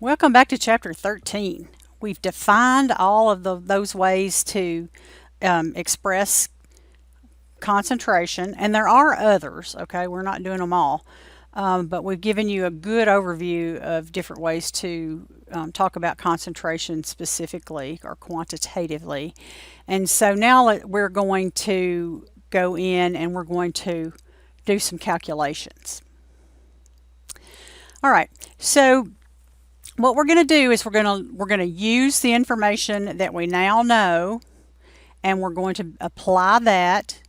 Welcome back to Chapter 13. We've defined all of those ways to express concentration, and there are others, okay? We're not doing them all, but we've given you a good overview of different ways to talk about concentration specifically or quantitatively. And so now we're going to go in and we're going to do some calculations. All right, so what we're going to do is we're going to use the information that we now know, and we're going to apply that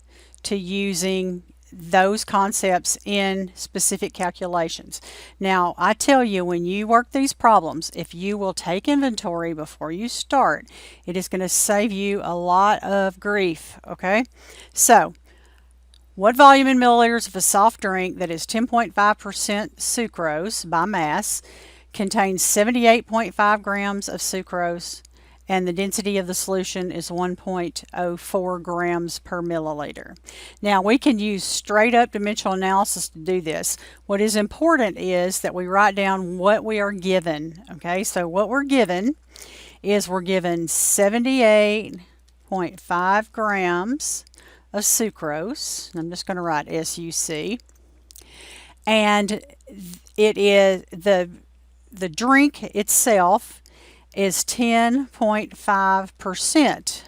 to using those concepts in specific calculations. Now, I tell you, when you work these problems, if you will take inventory before you start, it is going to save you a lot of grief, okay? So, what volume in milliliters of a soft drink that is 10.5% sucrose by mass contains 78.5 grams of sucrose, and the density of the solution is 1.04 grams per milliliter. Now, we can use straight up dimensional analysis to do this. What is important is that we write down what we are given. Okay, so what we're given is we're given 78.5 grams of sucrose. I'm just going to write SUC. And it is the drink itself is 10.5%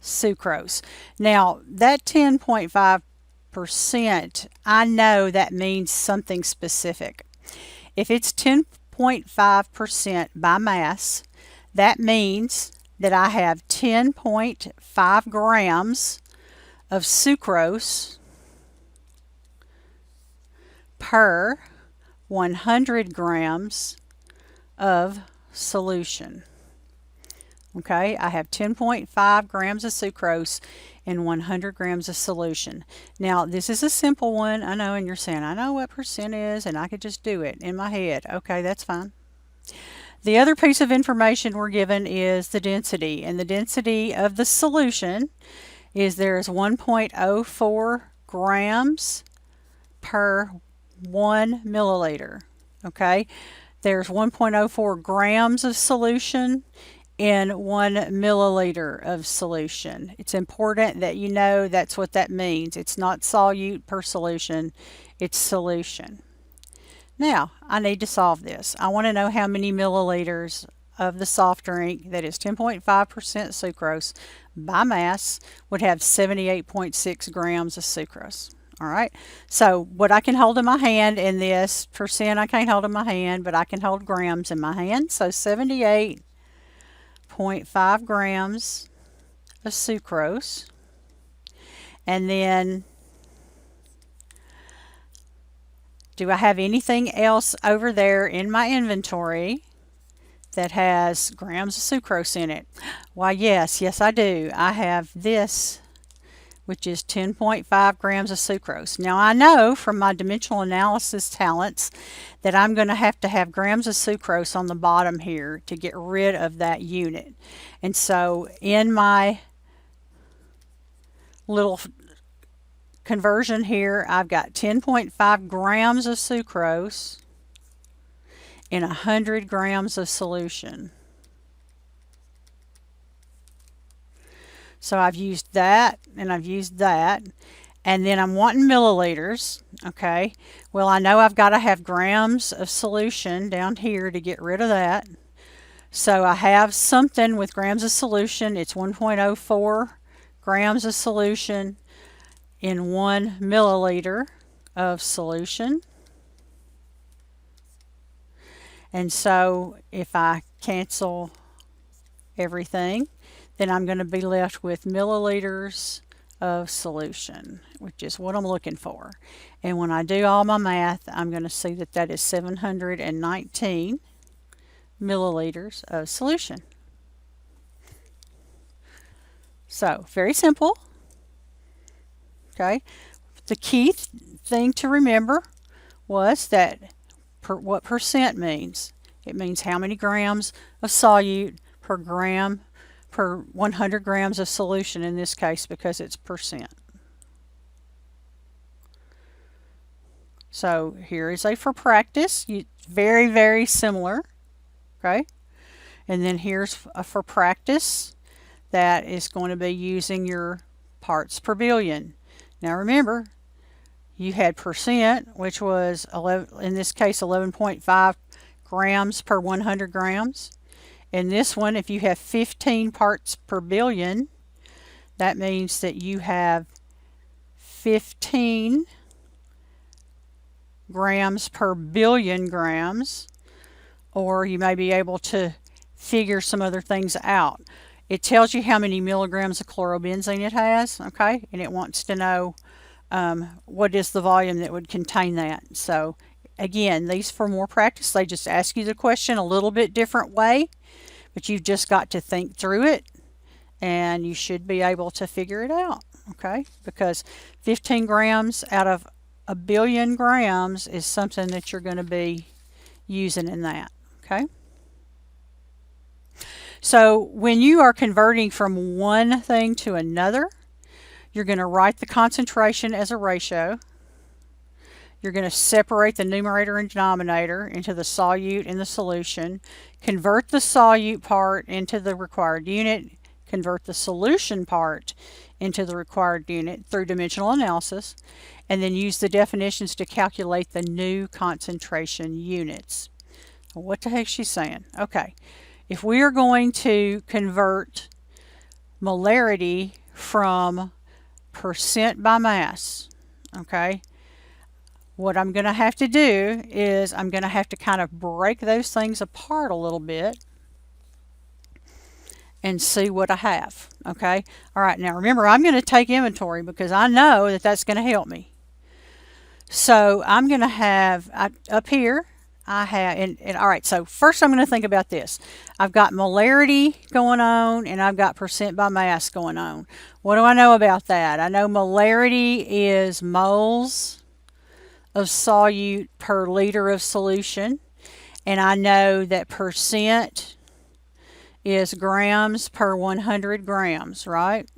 sucrose. Now, that 10.5%, I know that means something specific. If it's 10.5% by mass, that means that I have 10.5 grams of sucrose per 100 grams of solution. Okay, I have 10.5 grams of sucrose in 100 grams of solution. Now, this is a simple one, I know, and you're saying, I know what percent is, and I could just do it in my head. Okay, that's fine. The other piece of information we're given is the density, and the density of the solution is there is 1.04 grams per 1 milliliter. Okay, there's 1.04 grams of solution in 1 milliliter of solution. It's important that you know that's what that means. It's not solute per solution, it's solution. Now, I need to solve this. I want to know how many milliliters of the soft drink that is 10.5% sucrose by mass would have 78.6 grams of sucrose. All right, so what I can hold in my hand in this percent I can't hold in my hand, but I can hold grams in my hand. So 78.5 grams of sucrose. And then, do I have anything else over there in my inventory that has grams of sucrose in it? Why, yes, I do. I have this, which is 10.5 grams of sucrose. Now, I know from my dimensional analysis talents that I'm going to have grams of sucrose on the bottom here to get rid of that unit. And so in my little conversion here, I've got 10.5 grams of sucrose in 100 grams of solution. So I've used that, and I've used that, and then I'm wanting milliliters, okay? Well, I know I've got to have grams of solution down here to get rid of that. So I have something with grams of solution. It's 1.04 grams of solution in 1 milliliter of solution. And so if I cancel everything, then I'm going to be left with milliliters of solution, which is what I'm looking for. And when I do all my math, I'm going to see that that is 719 milliliters of solution. So, very simple. Okay. The key thing to remember was that what percent means. It means how many grams of solute per gram per 100 grams of solution in this case, because it's percent. So here is a for practice. Very, very similar. Okay, and then here's for practice. That is going to be using your parts per billion. Now remember, you had percent, which was 11, in this case 11.5 grams per 100 grams. In this one, if you have 15 parts per billion, that means that you have 15 grams per billion grams, or you may be able to figure some other things out. It tells you how many milligrams of chlorobenzene it has, okay, and it wants to know what is the volume that would contain that. So again, these for more practice, they just ask you the question a little bit different way, but you've just got to think through it and you should be able to figure it out, okay, because 15 grams out of a billion grams is something that you're going to be using in that, okay. So when you are converting from one thing to another, you're going to write the concentration as a ratio. You're going to separate the numerator and denominator into the solute and the solution, convert the solute part into the required unit, convert the solution part into the required unit through dimensional analysis, and then use the definitions to calculate the new concentration units. What the heck is she saying? Okay. If we are going to convert molarity from percent by mass, okay, what I'm going to have to do is I'm going to have to kind of break those things apart a little bit and see what I have, okay. All right, now remember, I'm going to take inventory because I know that that's going to help me. So I'm going to have, up here, I have, and all right, so first I'm going to think about this. I've got molarity going on and I've got percent by mass going on. What do I know about that? I know molarity is moles of solute per liter of solution, and I know that percent is grams per 100 grams, right?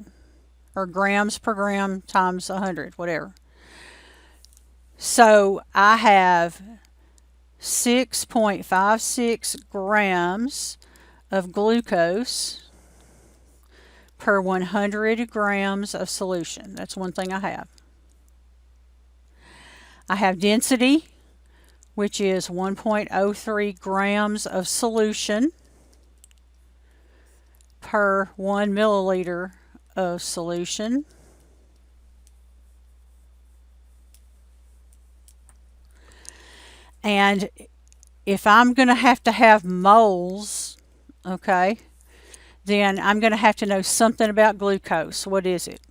Or grams per gram times 100, whatever. So I have 6.56 grams of glucose per 100 grams of solution. That's one thing I have. I have density, which is 1.03 grams of solution per 1 milliliter of solution. And if I'm going to have moles, okay, then I'm going to have to know something about glucose. What is it?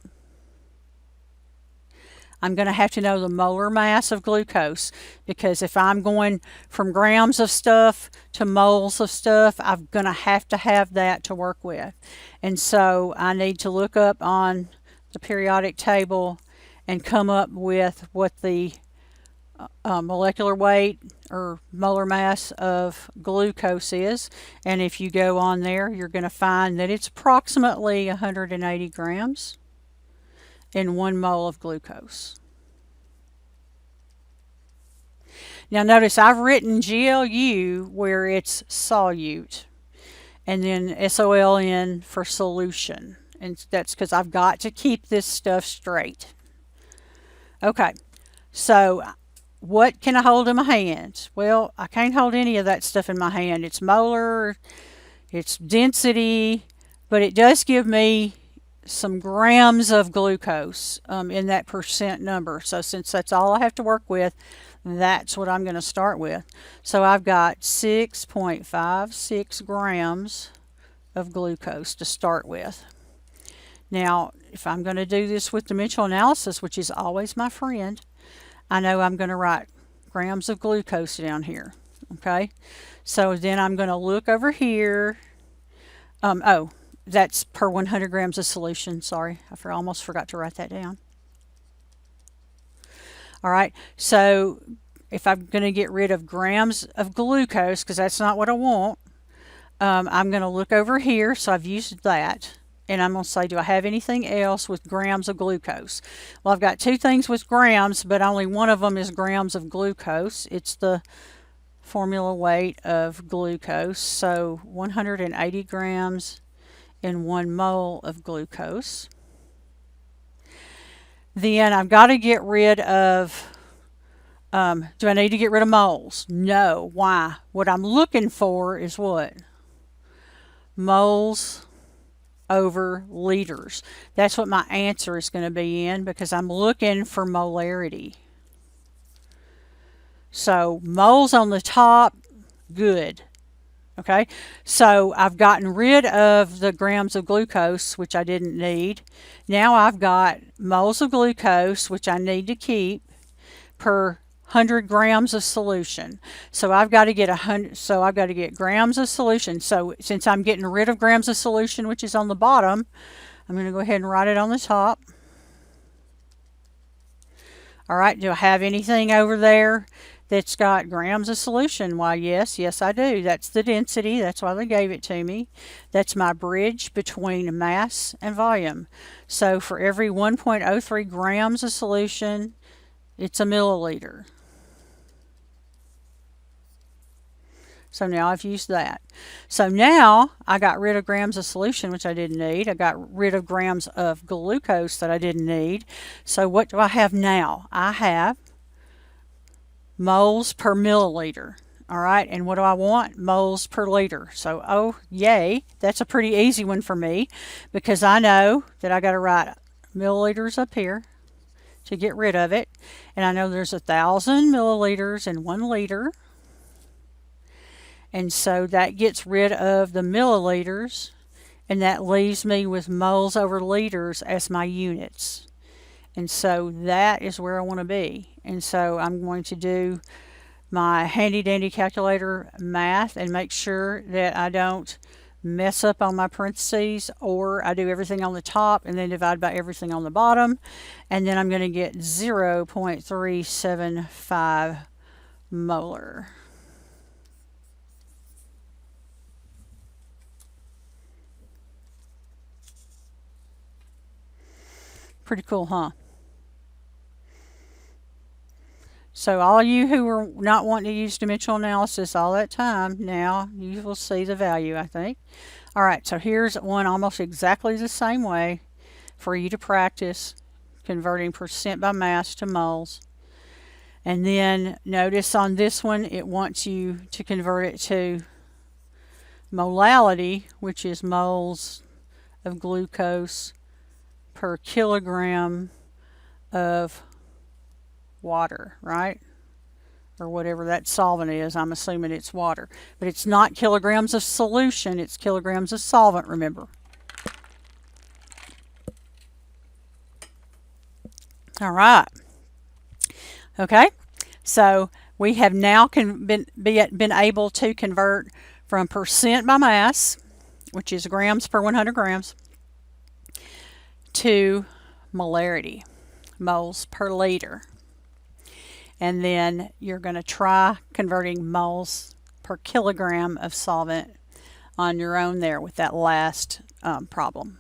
I'm going to have to know the molar mass of glucose, because if I'm going from grams of stuff to moles of stuff, I'm going to have that to work with. And so I need to look up on the periodic table and come up with what the molecular weight or molar mass of glucose is. And if you go on there, you're going to find that it's approximately 180 grams in 1 mole of glucose. Now notice I've written GLU where it's solute, and then SOLN for solution, and that's because I've got to keep this stuff straight. Okay, so what can I hold in my hand? Well, I can't hold any of that stuff in my hand. It's molar, it's density, but it does give me some grams of glucose in that percent number. So since that's all I have to work with, that's what I'm going to start with. So I've got 6.56 grams of glucose to start with. Now, if I'm going to do this with dimensional analysis, which is always my friend, I know I'm going to write grams of glucose down here, okay? So then I'm going to look over here. Oh, that's per 100 grams of solution. Sorry, I almost forgot to write that down. All right, so if I'm going to get rid of grams of glucose, because that's not what I want, I'm going to look over here. So I've used that. And I'm going to say, do I have anything else with grams of glucose? Well, I've got two things with grams, but only one of them is grams of glucose. It's the formula weight of glucose. So 180 grams in 1 mole of glucose. Then I've got to get rid of, do I need to get rid of moles? No. Why? What I'm looking for is what? Moles over liters. That's what my answer is going to be in, because I'm looking for molarity. So moles on the top, good. Okay, so I've gotten rid of the grams of glucose, which I didn't need. Now I've got moles of glucose, which I need to keep, per 100 grams of solution. So I've got to get grams of solution. So since I'm getting rid of grams of solution, which is on the bottom, I'm going to go ahead and write it on the top. All right, do I have anything over there that's got grams of solution? Why, yes, I do. That's the density. That's why they gave it to me. That's my bridge between mass and volume. So for every 1.03 grams of solution, it's a milliliter. So now I've used that. So now I got rid of grams of solution, which I didn't need. I got rid of grams of glucose that I didn't need. So what do I have now? I have moles per milliliter. All right, and what do I want? Moles per liter. So, oh, yay, that's a pretty easy one for me, because I know that I got to write milliliters up here to get rid of it. And I know there's 1,000 milliliters in 1 liter. And so that gets rid of the milliliters, and that leaves me with moles over liters as my units. And so that is where I want to be. And so I'm going to do my handy dandy calculator math and make sure that I don't mess up on my parentheses, or I do everything on the top and then divide by everything on the bottom. And then I'm going to get 0.375 molar. Pretty cool, huh? So all you who were not wanting to use dimensional analysis all that time, now you will see the value, I think. All right, so here's one almost exactly the same way for you to practice converting percent by mass to moles. And then notice on this one, it wants you to convert it to molality, which is moles of glucose per kilogram of water, right? Or whatever that solvent is. I'm assuming it's water. But it's not kilograms of solution, it's kilograms of solvent, remember. All right. Okay, so we have now been able to convert from percent by mass, which is grams per 100 grams, to molarity, moles per liter. And then you're going to try converting moles per kilogram of solvent on your own there with that last problem.